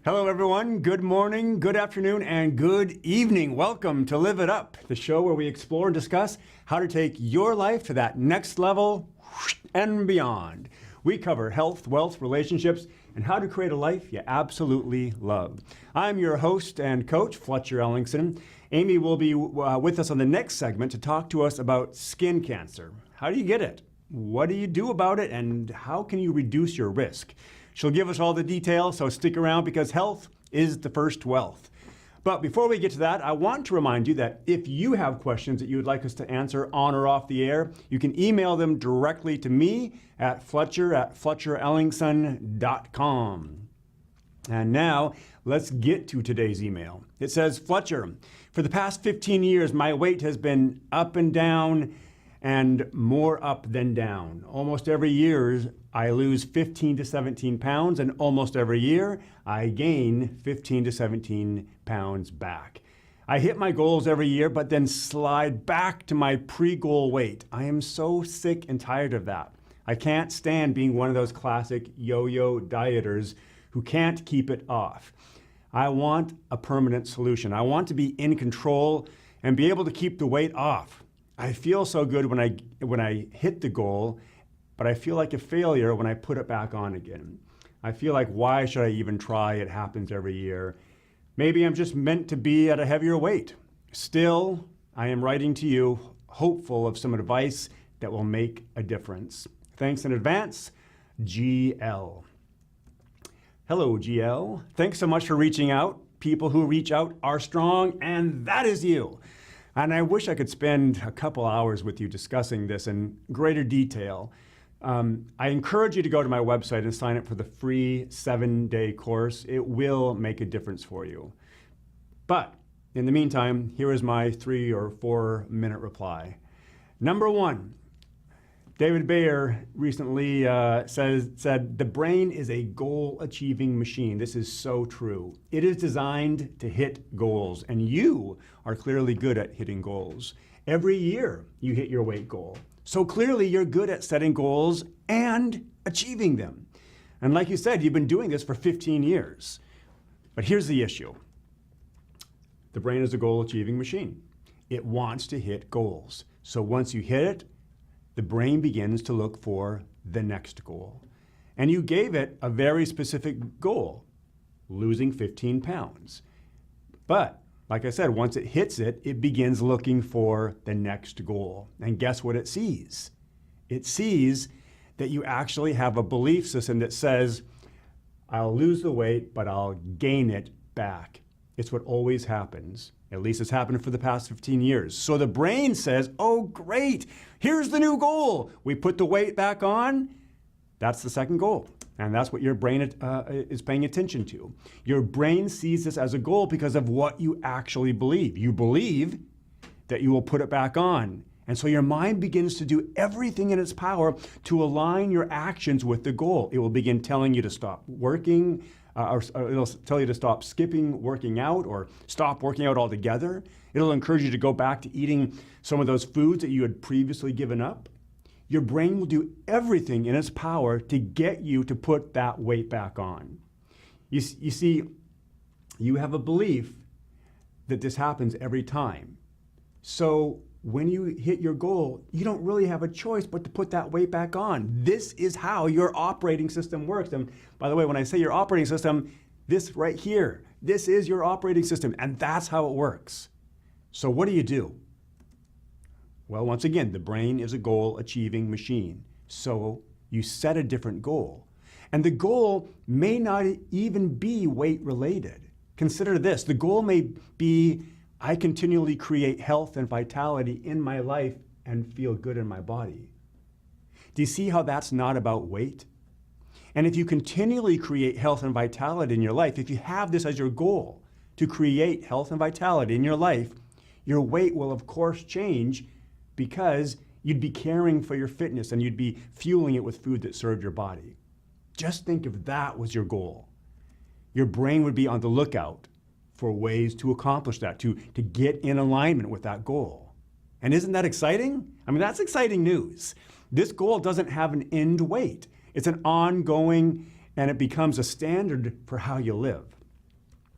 Hello, everyone. Good morning, good afternoon, and good evening. Welcome to Live It Up, the show where we explore and discuss how to take your life to that next level and beyond. We cover health, wealth, relationships, and how to create a life you absolutely love. I'm your host and coach, Fletcher Ellingson. Amy will be with us on the next segment to talk to us about skin cancer. How do you get it? What do you do about it? And how can you reduce your risk? She'll give us all the details, so stick around because health is the first wealth. But before we get to that, I want to remind you that if you have questions that you would like us to answer on or off the air, you can email them directly to me at fletcher@fletcherellingson.com. And now, let's get to today's email. It says, Fletcher, for the past 15 years, my weight has been up and down and more up than down. Almost every year, I lose 15 to 17 pounds, and almost every year, I gain 15 to 17 pounds back. I hit my goals every year, but then slide back to my pre-goal weight. I am so sick and tired of that. I can't stand being one of those classic yo-yo dieters who can't keep it off. I want a permanent solution. I want to be in control and be able to keep the weight off. I feel so good when I hit the goal, but I feel like a failure when I put it back on again. I feel like, why should I even try? It happens every year. Maybe I'm just meant to be at a heavier weight. Still, I am writing to you, hopeful of some advice that will make a difference. Thanks in advance, GL. Hello, GL. Thanks so much for reaching out. People who reach out are strong, and that is you. And I wish I could spend a couple hours with you discussing this in greater detail. I encourage you to go to my website and sign up for the free 7-day course. It will make a difference for you. But in the meantime, here is my 3 or 4 minute reply. Number 1, David Bayer recently said, the brain is a goal-achieving machine. This is so true. It is designed to hit goals, and you are clearly good at hitting goals. Every year, you hit your weight goal. So clearly, you're good at setting goals and achieving them. And like you said, you've been doing this for 15 years. But here's the issue. The brain is a goal-achieving machine. It wants to hit goals. So once you hit it, the brain begins to look for the next goal. And you gave it a very specific goal, losing 15 pounds. But like I said, once it hits it, it begins looking for the next goal. And guess what it sees? It sees that you actually have a belief system that says, I'll lose the weight, but I'll gain it back. It's what always happens. At least it's happened for the past 15 years. So the brain says, oh, great, here's the new goal. We put the weight back on. That's the second goal. And that's what your brain is paying attention to. Your brain sees this as a goal because of what you actually believe. You believe that you will put it back on. And so your mind begins to do everything in its power to align your actions with the goal. It will begin telling you to stop working, or it'll tell you to stop working out, or stop working out altogether. It'll encourage you to go back to eating some of those foods that you had previously given up. Your brain will do everything in its power to get you to put that weight back on. You see, you have a belief that this happens every time. So when you hit your goal, you don't really have a choice but to put that weight back on. This is how your operating system works. And by the way, when I say your operating system, this right here, this is your operating system, and that's how it works. So what do? Well, once again, the brain is a goal-achieving machine. So you set a different goal. And the goal may not even be weight-related. Consider this. The goal may be, I continually create health and vitality in my life and feel good in my body. Do you see how that's not about weight? And if you continually create health and vitality in your life, if you have this as your goal, to create health and vitality in your life, your weight will of course change, because you'd be caring for your fitness and you'd be fueling it with food that served your body. Just think if that was your goal. Your brain would be on the lookout for ways to accomplish that, to get in alignment with that goal. And isn't that exciting? I mean, that's exciting news. This goal doesn't have an end weight. It's an ongoing, and it becomes a standard for how you live.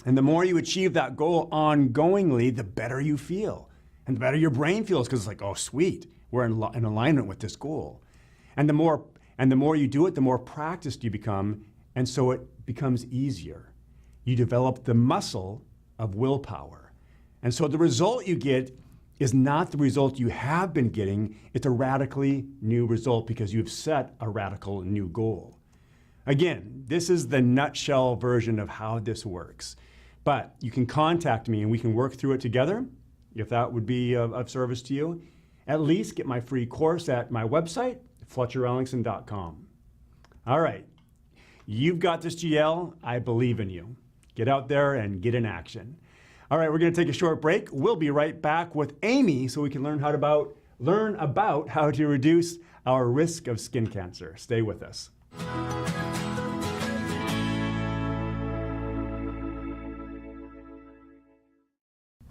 And the more you achieve that goal ongoingly, the better you feel. And the better your brain feels because it's like, oh, sweet, we're in alignment with this goal. And the more you do it, the more practiced you become, and so it becomes easier. You develop the muscle of willpower. And so the result you get is not the result you have been getting, it's a radically new result because you've set a radical new goal. Again, this is the nutshell version of how this works. But you can contact me and we can work through it together, if that would be of service to you. At least get my free course at my website, FletcherEllingston.com. All right, you've got this, GL. I believe in you. Get out there and get in action. All right, we're going to take a short break. We'll be right back with Amy so we can learn about how to reduce our risk of skin cancer. Stay with us.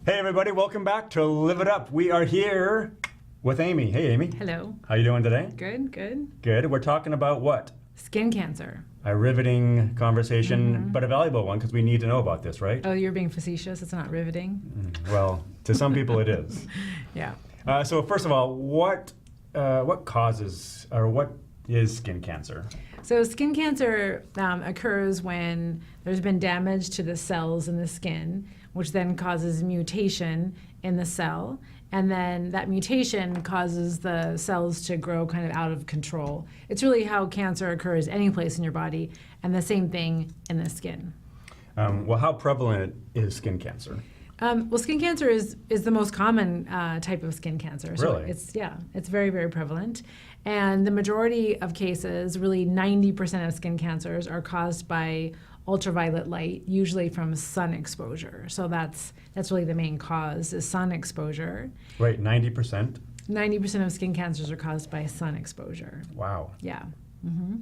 Hey everybody, welcome back to Live It Up. We are here with Amy. Hey Amy. Hello. How you doing today? Good, good. Good. We're talking about what? Skin cancer. A riveting conversation, but a valuable one because we need to know about this, right? Oh, you're being facetious. It's not riveting. Well, to some people it is. Yeah. So first of all, what causes or what is skin cancer? So skin cancer occurs when there's been damage to the cells in the skin, which then causes mutation in the cell. And then that mutation causes the cells to grow kind of out of control. It's really how cancer occurs any place in your body, and the same thing in the skin. Well, how prevalent is skin cancer? Well, skin cancer is the most common type of skin cancer. So Really? It's very, very prevalent. And the majority of cases, really 90% of skin cancers, are caused by ultraviolet light, usually from sun exposure. So that's really the main cause, is sun exposure. Wait, 90%? 90% of skin cancers are caused by sun exposure. Wow. Yeah. Mm-hmm.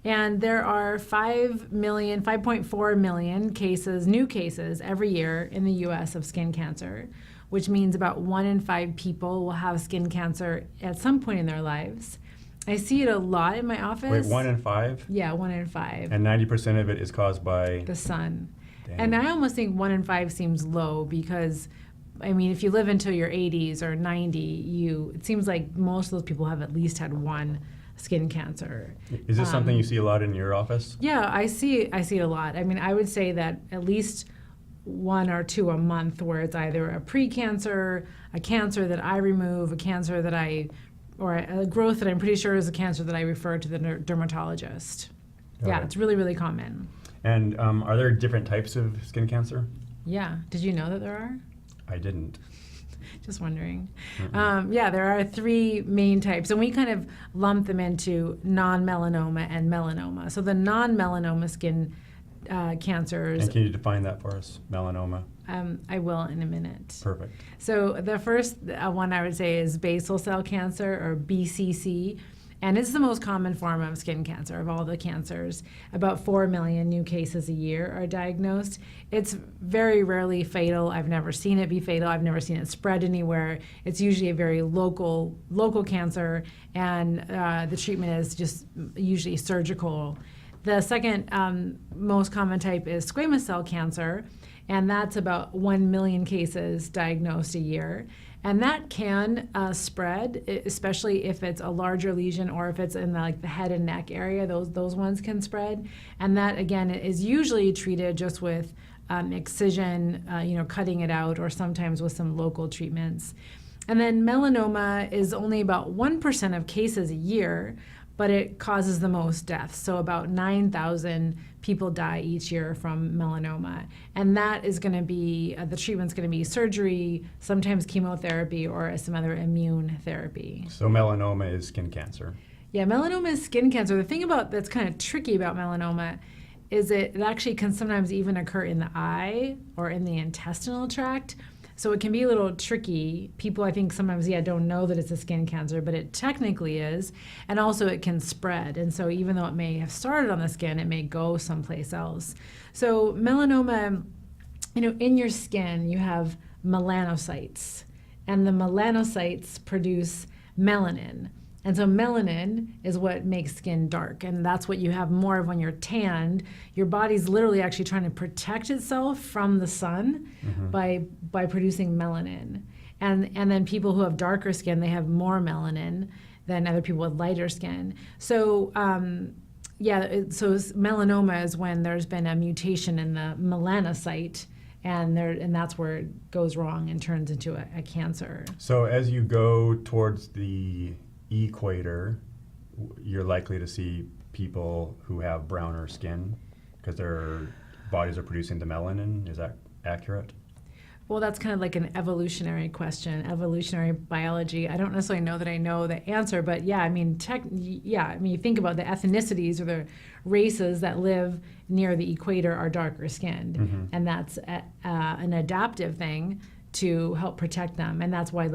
And there are 5.4 million cases, new cases, every year in the U.S. of skin cancer, which means about 1 in 5 people will have skin cancer at some point in their lives. I see it a lot in my office. Wait, 1 in 5? Yeah, 1 in 5. And 90% of it is caused by? The sun. Dang. And I almost think 1 in 5 seems low because, I mean, if you live until your 80s or 90, it seems like most of those people have at least had one skin cancer. Is this something you see a lot in your office? Yeah, I see it a lot. I mean, I would say that at least 1 or 2 a month where it's either a pre-cancer, a cancer that I remove, or a growth that I'm pretty sure is a cancer that I refer to the dermatologist. Got Yeah, it. it's really, really common. And are there different types of skin cancer? Yeah, did you know that there are? I didn't. Just wondering. Yeah, there are 3 main types, and we kind of lump them into non-melanoma and melanoma. So the non-melanoma skin cancers, And can you define that for us, melanoma? I will in a minute. Perfect. So the first one I would say is basal cell cancer, or BCC, and it's the most common form of skin cancer of all the cancers. About 4 million new cases a year are diagnosed. It's very rarely fatal. I've never seen it be fatal. I've never seen it spread anywhere. It's usually a very local cancer, and the treatment is just usually surgical. The second most common type is squamous cell cancer, and that's about 1 million cases diagnosed a year. And that can spread, especially if it's a larger lesion or if it's in the head and neck area. Those ones can spread. And that, again, is usually treated just with excision, cutting it out, or sometimes with some local treatments. And then melanoma is only about 1% of cases a year, but it causes the most deaths. So about 9,000 people die each year from melanoma. And that is going to be, the treatment's going to be surgery, sometimes chemotherapy, or some other immune therapy. So melanoma is skin cancer. Yeah, melanoma is skin cancer. The thing that's kind of tricky about melanoma is it actually can sometimes even occur in the eye or in the intestinal tract. So it can be a little tricky. People, I think, sometimes, don't know that it's a skin cancer, but it technically is. And also it can spread. And so even though it may have started on the skin, it may go someplace else. So melanoma, in your skin, you have melanocytes. And the melanocytes produce melanin. And so melanin is what makes skin dark, and that's what you have more of when you're tanned. Your body's literally actually trying to protect itself from the sun by producing melanin. And then people who have darker skin, they have more melanin than other people with lighter skin. So so melanoma is when there's been a mutation in the melanocyte, and that's where it goes wrong and turns into a cancer. So as you go towards the equator, you're likely to see people who have browner skin because their bodies are producing the melanin. Is that accurate? Well, that's kind of like an evolutionary question, evolutionary biology. I don't necessarily know that I know the answer, but yeah, I mean, you think about the ethnicities or the races that live near the equator are darker skinned, and that's an adaptive thing to help protect them. And that's why,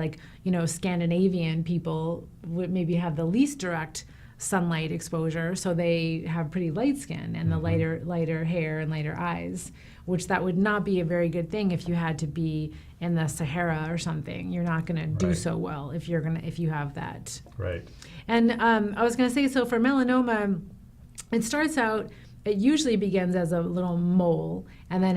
Scandinavian people would maybe have the least direct sunlight exposure, so they have pretty light skin and the lighter hair and lighter eyes, which that would not be a very good thing if you had to be in the Sahara or something. You're not going to do so well if you have that. Right. And I was going to say, so for melanoma, it usually begins as a little mole, and then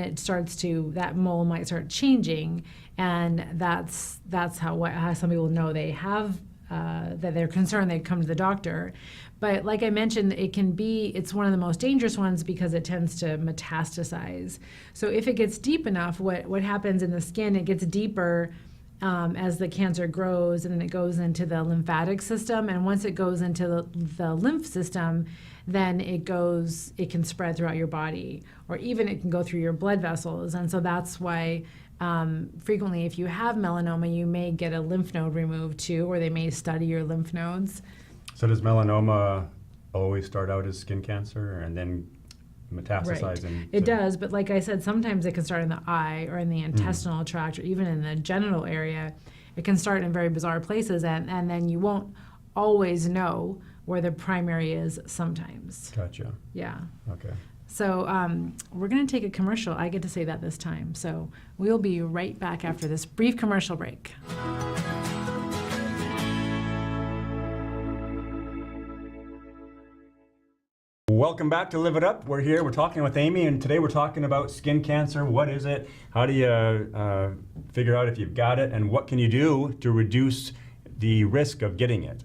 that mole might start changing, and that's how some people know they have that they're concerned. They come to the doctor. But like I mentioned, it's one of the most dangerous ones because it tends to metastasize. So if it gets deep enough, what happens in the skin, it gets deeper as the cancer grows, and then it goes into the lymphatic system. And once it goes into the lymph system, then it can spread throughout your body, or even it can go through your blood vessels. And so that's why frequently, if you have melanoma, you may get a lymph node removed too, or they may study your lymph nodes. So does melanoma always start out as skin cancer and then metastasize? Right. It does, but like I said, sometimes it can start in the eye or in the intestinal tract or even in the genital area. It can start in very bizarre places, and then you won't always know where the primary is sometimes. Gotcha. Yeah. Okay. So we're going to take a commercial. I get to say that this time. So we'll be right back after this brief commercial break. Welcome back to Live It Up. We're here, we're talking with Amy, and today we're talking about skin cancer. What is it? How do you figure out if you've got it? And what can you do to reduce the risk of getting it?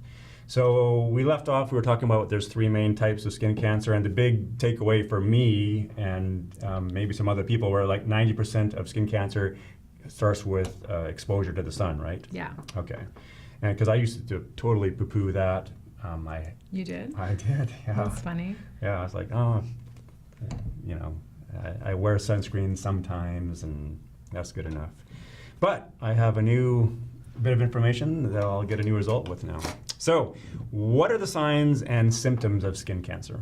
So we left off, we were talking about there's three main types of skin cancer, and the big takeaway for me and maybe some other people were like 90% of skin cancer starts with exposure to the sun, right? Yeah. Okay. And because I used to totally poo-poo that. You did? I did, yeah. That's funny. Yeah, I was like, I wear sunscreen sometimes, and that's good enough. But I have a new bit of information that I'll get a new result with now. So, what are the signs and symptoms of skin cancer?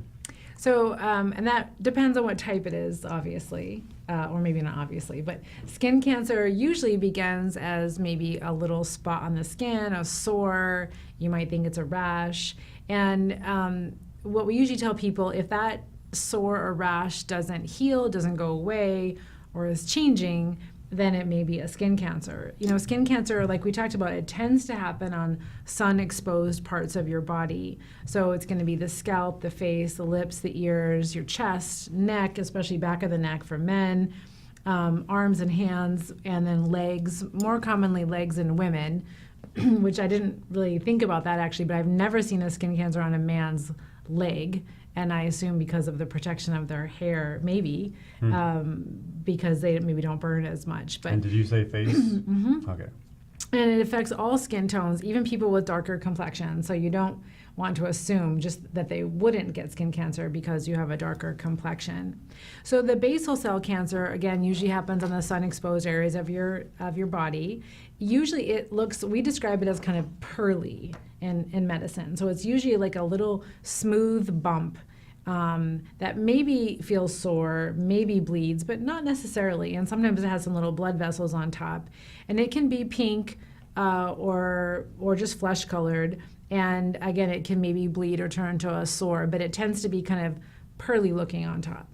So, and that depends on what type it is, obviously, or maybe not obviously, but skin cancer usually begins as maybe a little spot on the skin, a sore, you might think it's a rash. And what we usually tell people, if that sore or rash doesn't heal, doesn't go away, or is changing, then it may be a skin cancer. Skin cancer, like we talked about, it tends to happen on sun-exposed parts of your body. So it's going to be the scalp, the face, the lips, the ears, your chest, neck, especially back of the neck for men, arms and hands, and then legs, more commonly legs in women, which I didn't really think about that actually, but I've never seen a skin cancer on a man's leg. And I assume because of the protection of their hair, maybe, because they maybe don't burn as much. But and did you say face? Mm-hmm. Okay. And it affects all skin tones, even people with darker complexion. So you don't want to assume just that they wouldn't get skin cancer because you have a darker complexion. So the basal cell cancer, again, usually happens on the sun-exposed areas of your body. Usually we describe it as kind of pearly in medicine. So it's usually like a little smooth bump that maybe feels sore, maybe bleeds, but not necessarily. And sometimes it has some little blood vessels on top. And it can be pink or just flesh-colored. And again, it can maybe bleed or turn into a sore, but it tends to be kind of pearly looking on top.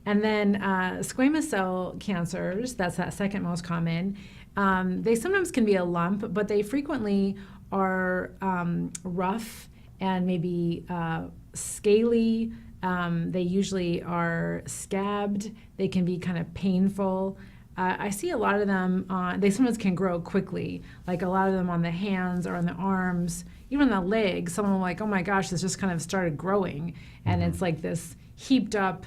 And then squamous cell cancers, that's that second most common. They sometimes can be a lump, but they frequently are rough and maybe scaly. They usually are scabbed. They can be kind of painful. I see a lot of them they sometimes can grow quickly, like a lot of them on the hands or on the arms, even on the legs. Some of them like, oh my gosh, this just kind of started growing. And it's like this heaped up,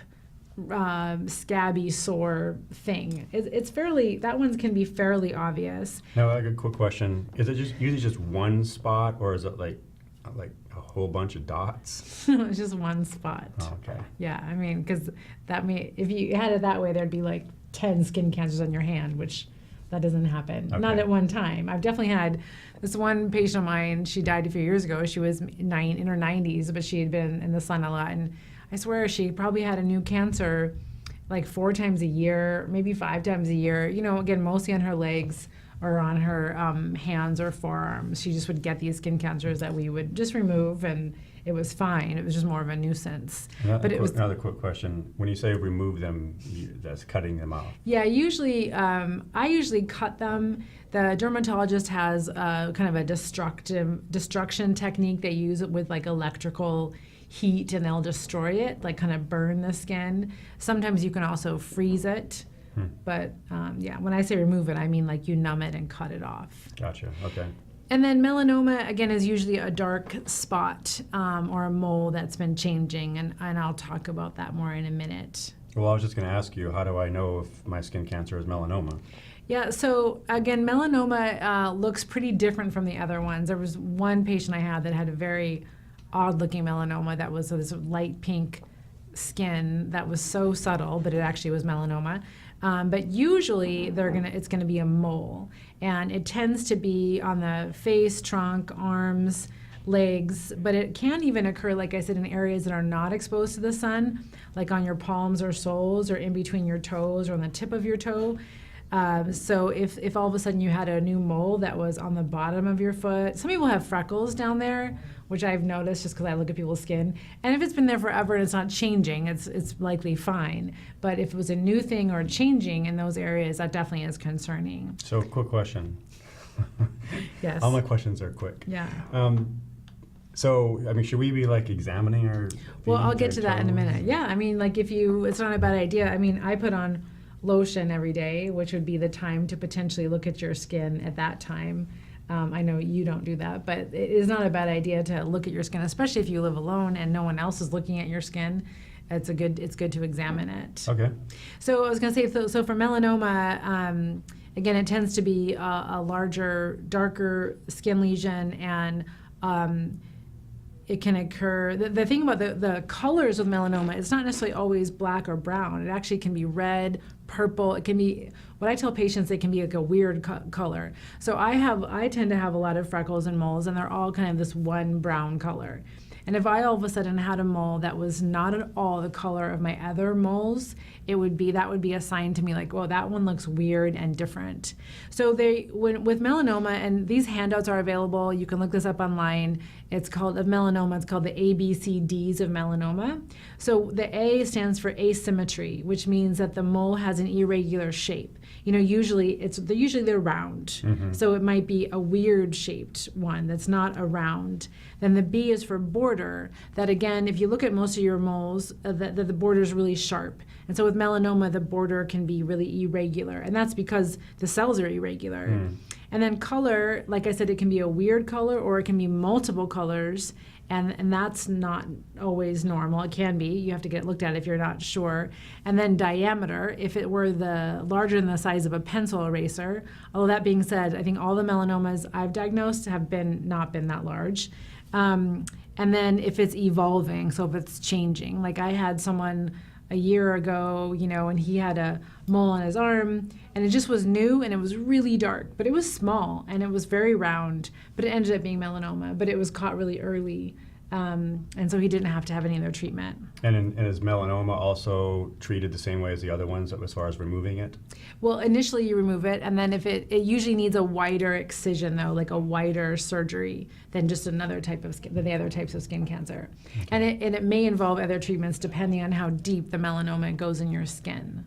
scabby, sore thing. It's fairly, that one can be fairly obvious. Now, like a quick question. Is it usually just one spot, or is it like a whole bunch of dots? It's just one spot. Oh, okay. Yeah, I mean, because if you had it that way, there'd be like 10 skin cancers on your hand, which that doesn't happen. Okay. Not at one time. I've definitely had this one patient of mine, she died a few years ago. She was in her 90s, but she had been in the sun a lot. And I swear she probably had a new cancer like 4 times a year, maybe 5 times a year. You know, again, mostly on her legs or on her hands or forearms. She just would get these skin cancers that we would just remove, and it was fine. It was just more of a nuisance. Another quick question. When you say remove them, that's cutting them off. Yeah, usually, I usually cut them. The dermatologist has kind of a destruction technique. They use it with like electrical heat, and they'll destroy it, like kind of burn the skin. Sometimes you can also freeze it. But yeah, when I say remove it, I mean like you numb it and cut it off. Gotcha. Okay. And then melanoma, again, is usually a dark spot or a mole that's been changing, and I'll talk about that more in a minute. Well, I was just going to ask you, how do I know if my skin cancer is melanoma? Yeah, so again, melanoma looks pretty different from the other ones. There was one patient I had that had a very odd-looking melanoma that was this light pink skin that was so subtle, but it actually was melanoma. But usually it's gonna be a mole, and it tends to be on the face, trunk, arms, legs, but it can even occur, like I said, in areas that are not exposed to the sun, like on your palms or soles, or in between your toes or on the tip of your toe. So if all of a sudden you had a new mole that was on the bottom of your foot, some people have freckles down there, which I've noticed just because I look at people's skin. And if it's been there forever and it's not changing, it's likely fine. But if it was a new thing or changing in those areas, that definitely is concerning. So, quick question. Yes. All my questions are quick. Yeah. So, I mean, should we be like examining our Well, I'll feet get or to that in a toes? minute. Yeah, I mean, like it's not a bad idea. I mean, I put on lotion every day, which would be the time to potentially look at your skin at that time. I know you don't do that, but it is not a bad idea to look at your skin, especially if you live alone and no one else is looking at your skin. It's good to examine it. Okay. So I was going to say, so for melanoma, again, it tends to be a larger, darker skin lesion, and it can occur. The thing about the colors of melanoma, it's not necessarily always black or brown. It actually can be red, purple. It can be, what I tell patients, it can be like a weird color. So I tend to have a lot of freckles and moles, and they're all kind of this one brown color. And if I all of a sudden had a mole that was not at all the color of my other moles, that would be a sign to me like, well, that one looks weird and different. So with melanoma, and these handouts are available, you can look this up online. It's called the ABCDs of melanoma. So the A stands for asymmetry, which means that the mole has an irregular shape. You know, usually they're round. Mm-hmm. So it might be a weird shaped one that's not a round. Then the B is for border. That again, if you look at most of your moles, the border is really sharp. And so with melanoma, the border can be really irregular, and that's because the cells are irregular. And then color, like I said, it can be a weird color or it can be multiple colors, and that's not always normal. It can be. You have to get looked at if you're not sure. And then diameter, if it were larger than the size of a pencil eraser. Although that being said, I think all the melanomas I've diagnosed have not been that large. And then if it's evolving, so if it's changing. Like I had someone a year ago, and he had a mole on his arm, and it just was new, and it was really dark, but it was small, and it was very round, but it ended up being melanoma, but it was caught really early, and so he didn't have to have any other treatment. And is melanoma also treated the same way as the other ones as far as removing it? Well, initially you remove it, and then if it usually needs a wider excision, though, like a wider surgery than just than the other types of skin cancer. Okay. And it may involve other treatments depending on how deep the melanoma goes in your skin.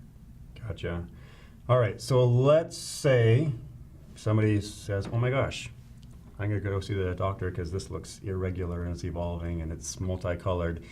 I'm going to go see the doctor because this looks irregular and it's evolving and it's multicolored.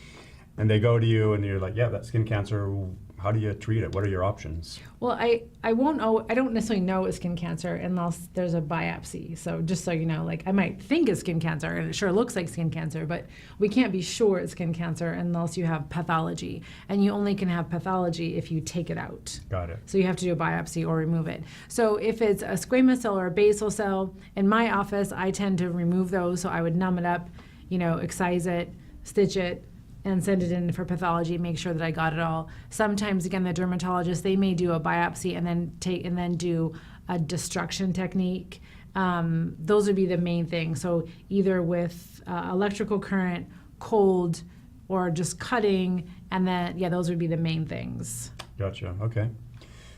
And they go to you and you're like, yeah, that's skin cancer. How do you treat it? What are your options? Well, I don't necessarily know it's skin cancer unless there's a biopsy. So just so you know, like I might think it's skin cancer and it sure looks like skin cancer, but we can't be sure it's skin cancer unless you have pathology. And you only can have pathology if you take it out. Got it. So you have to do a biopsy or remove it. So if it's a squamous cell or a basal cell, in my office, I tend to remove those. So I would numb it up, excise it, stitch it, and send it in for pathology, make sure that I got it all. Sometimes, again, the dermatologist, they may do a biopsy and then do a destruction technique. Those would be the main things. So either with electrical current, cold, or just cutting, and then, those would be the main things. Gotcha, okay.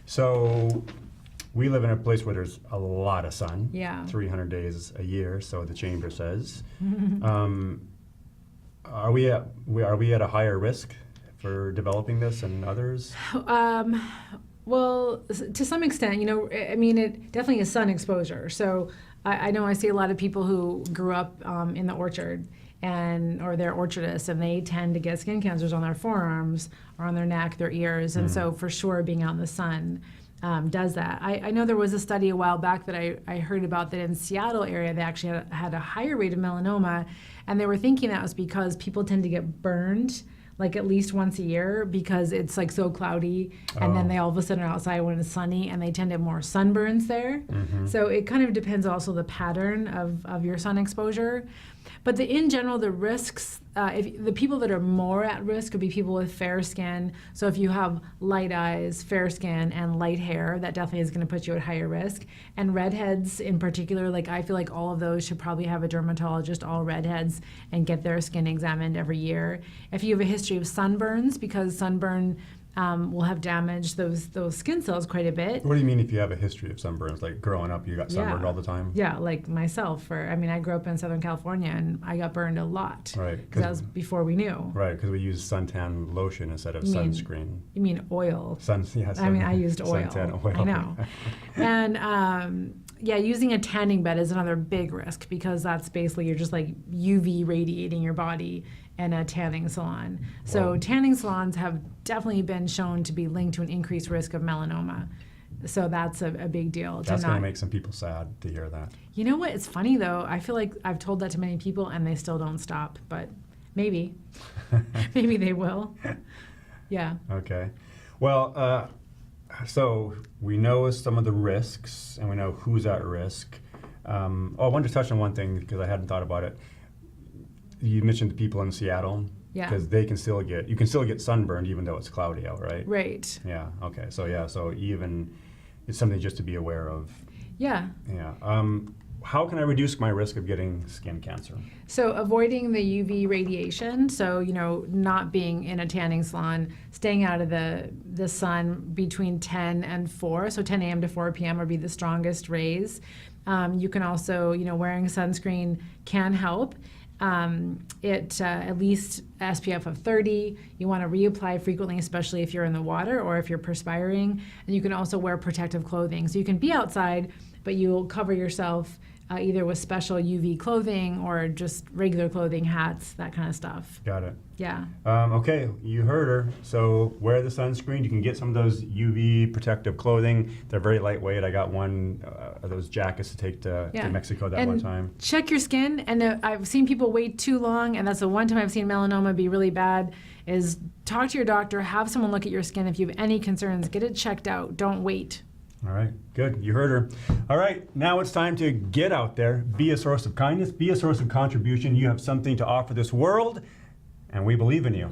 So we live in a place where there's a lot of sun. Yeah. 300 days a year, so the chamber says. Are we at a higher risk for developing this and others? Well, to some extent, it definitely is sun exposure. So I know I see a lot of people who grew up in the orchard or they're orchardists, and they tend to get skin cancers on their forearms or on their neck, their ears. And so for sure being out in the sun does that. I know there was a study a while back that I heard about that in Seattle area, they actually had a higher rate of melanoma, and they were thinking that was because people tend to get burned like at least once a year because it's like so cloudy, and then they all of a sudden are outside when it's sunny, and they tend to have more sunburns there. So it kind of depends also the pattern of your sun exposure. But in general, the risks, if the people that are more at risk would be people with fair skin. So if you have light eyes, fair skin, and light hair, that definitely is going to put you at higher risk. And redheads in particular, like I feel like all of those should probably have a dermatologist, all redheads, and get their skin examined every year. If you have a history of sunburns, because sunburn will have damaged those skin cells quite a bit. What do you mean if you have a history of sunburns? Like growing up, you got sunburned all the time? Yeah, like myself. I grew up in Southern California, and I got burned a lot. Right. Because that was before we knew. Right, because we use suntan lotion instead of sunscreen. You mean oil? I used oil. Suntan oil. I know. And using a tanning bed is another big risk, because that's basically you're just like UV radiating your body in a tanning salon. So tanning salons have definitely been shown to be linked to an increased risk of melanoma. So that's a big deal. That's going to make some people sad to hear that. You know what? It's funny, though. I feel like I've told that to many people, and they still don't stop. But maybe. Maybe they will. Yeah. Okay. Well, so we know some of the risks, and we know who's at risk. I wanted to touch on one thing because I hadn't thought about it. You mentioned the people in Seattle. Yeah. Because you can still get sunburned even though it's cloudy out, right? Right. Yeah. Okay. So even it's something just to be aware of. Yeah. Yeah. How can I reduce my risk of getting skin cancer? So avoiding the UV radiation, so not being in a tanning salon, staying out of the sun between 10 and 4, so 10 a.m. to 4 p.m. would be the strongest rays. You can also, wearing sunscreen can help. At least SPF of 30. You want to reapply frequently, especially if you're in the water or if you're perspiring. And you can also wear protective clothing. So you can be outside, but you'll cover yourself either with special UV clothing or just regular clothing, hats, that kind of stuff. Got it. Yeah. Okay, you heard her. So wear the sunscreen. You can get some of those UV protective clothing. They're very lightweight. I got one of those jackets to take to Mexico one time. Check your skin. And I've seen people wait too long, and that's the one time I've seen melanoma be really bad, is talk to your doctor, have someone look at your skin. If you have any concerns, get it checked out. Don't wait. All right, good. You heard her. All right, now it's time to get out there, be a source of kindness, be a source of contribution. You have something to offer this world, and we believe in you.